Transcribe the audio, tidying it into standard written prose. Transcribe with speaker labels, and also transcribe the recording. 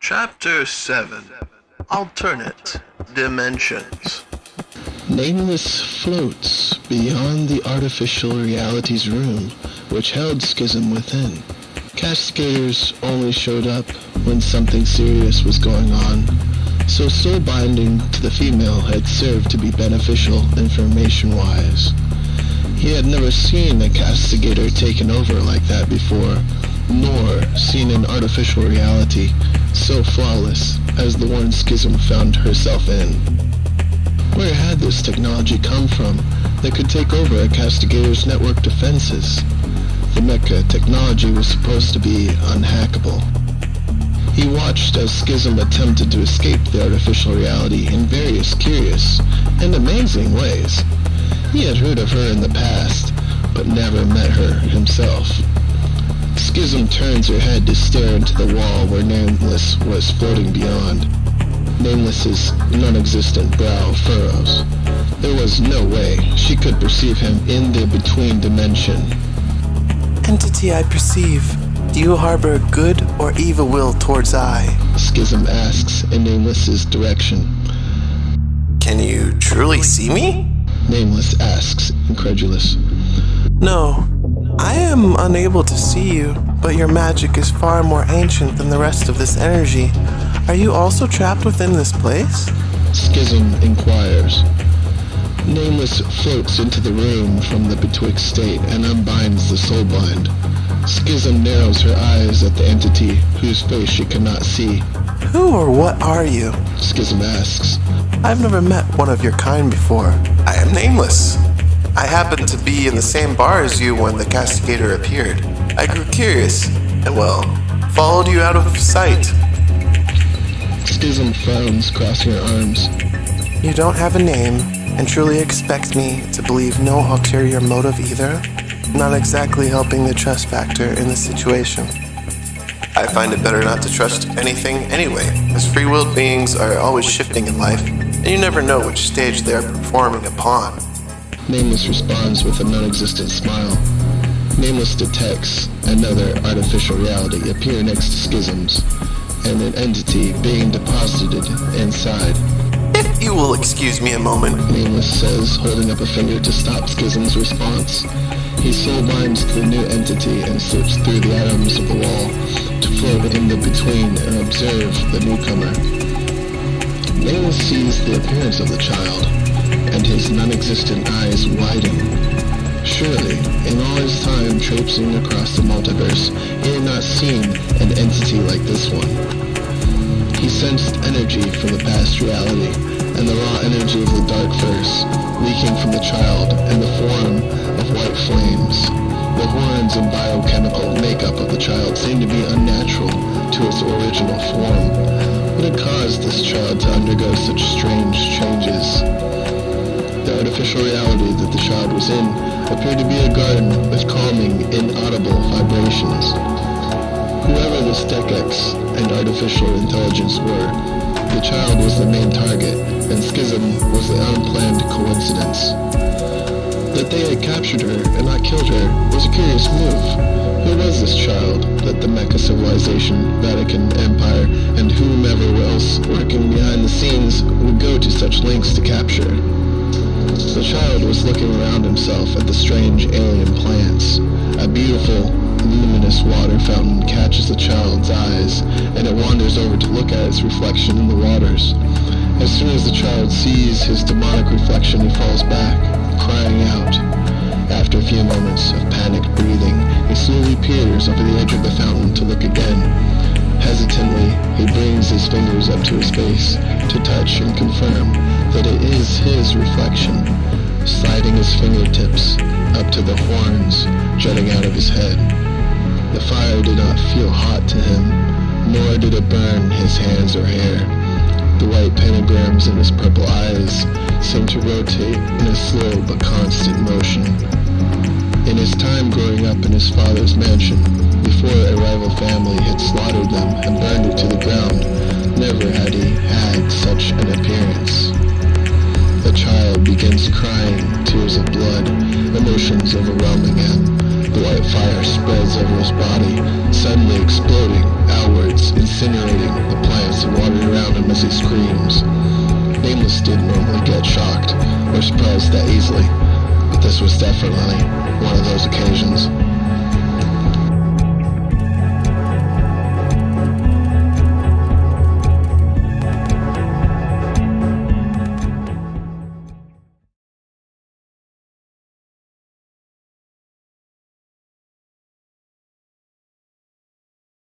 Speaker 1: Chapter 7 Alternate Dimensions.
Speaker 2: Nameless floats beyond the artificial reality's room, which held Schism within. Castigators only showed up when something serious was going on, so soul binding to the female had served to be beneficial information-wise. He had never seen a castigator taken over like that before, nor seen an artificial reality so flawless as the one Schism found herself in. Where had this technology come from that could take over a castigator's network defenses? The mecha technology was supposed to be unhackable. He watched as Schism attempted to escape the artificial reality in various curious and amazing ways. He had heard of her in the past, but never met her himself. Schism turns her head to stare into the wall where Nameless was floating beyond. Nameless's non-existent brow furrows. There was no way she could perceive him in the between dimension.
Speaker 3: Entity I perceive, do you harbor good or evil will towards I?
Speaker 2: Schism asks in Nameless's direction.
Speaker 3: Can you truly see me?
Speaker 2: Nameless asks, incredulous.
Speaker 3: No, I am unable to see you, but your magic is far more ancient than the rest of this energy. Are you also trapped within this place?
Speaker 2: Schism inquires. Nameless floats into the room from the betwixt state and unbinds the soulbind. Schism narrows her eyes at the entity whose face she cannot see.
Speaker 3: Who or what are you?
Speaker 2: Schism asks.
Speaker 3: I've never met one of your kind before. I am Nameless. I happened to be in the same bar as you when the castigator appeared. I grew curious, and well, followed you out of sight.
Speaker 2: Schism frowns, crossing her arms.
Speaker 3: You don't have a name, and truly expect me to believe no ulterior motive either? Not exactly helping the trust factor in this situation. I find it better not to trust anything anyway, as free-willed beings are always shifting in life, and you never know which stage they are performing upon.
Speaker 2: Nameless responds with a non-existent smile. Nameless detects another artificial reality appear next to Schism's, and an entity being deposited inside.
Speaker 3: If you will excuse me a moment,
Speaker 2: Nameless says, holding up a finger to stop Schism's response. He soul-binds to the new entity and slips through the atoms of the wall to float in the between and observe the newcomer. Nameless sees the appearance of the child, and his non-existent eyes widen. Surely, in all his time traipsing across the multiverse, he had not seen an entity like this one. He sensed energy from the past reality, and the raw energy of the dark verse, leaking from the child in the form of white flames. The horns and biochemical makeup of the child seemed to be unnatural to its original form. What had caused this child to undergo such strange changes? The artificial reality that the child was in appeared to be a garden with calming, inaudible vibrations. Whoever this Dekex and artificial intelligence were, the child was the main target, and Schism was the unplanned coincidence. That they had captured her and not killed her was a curious move. Who was this child that the Mecha Civilization, Vatican Empire, and whomever else working behind the scenes would go to such lengths to capture? The child was looking around himself at the strange alien plants. A beautiful, luminous water fountain catches the child's eyes, and it wanders over to look at its reflection in the waters. As soon as the child sees his demonic reflection, he falls back, crying out. After a few moments of panicked breathing, he slowly peers over the edge of the fountain to look again. Hesitantly, he brings his fingers up to his face to touch and confirm that it is his reflection, sliding his fingertips up to the horns jutting out of his head. The fire did not feel hot to him, nor did it burn his hands or hair. The white pentagrams in his purple eyes seemed to rotate in a slow but constant motion. In his time growing up in his father's mansion, before a rival family had slaughtered them and burned it to the ground, never had he had such an appearance. The child begins crying, tears of blood, emotions overwhelming him. The white fire spreads over his body, suddenly exploding outwards in incinerating the plants and watering around him as he screams. Nameless didn't normally get shocked or surprised that easily, but this was definitely one of those occasions.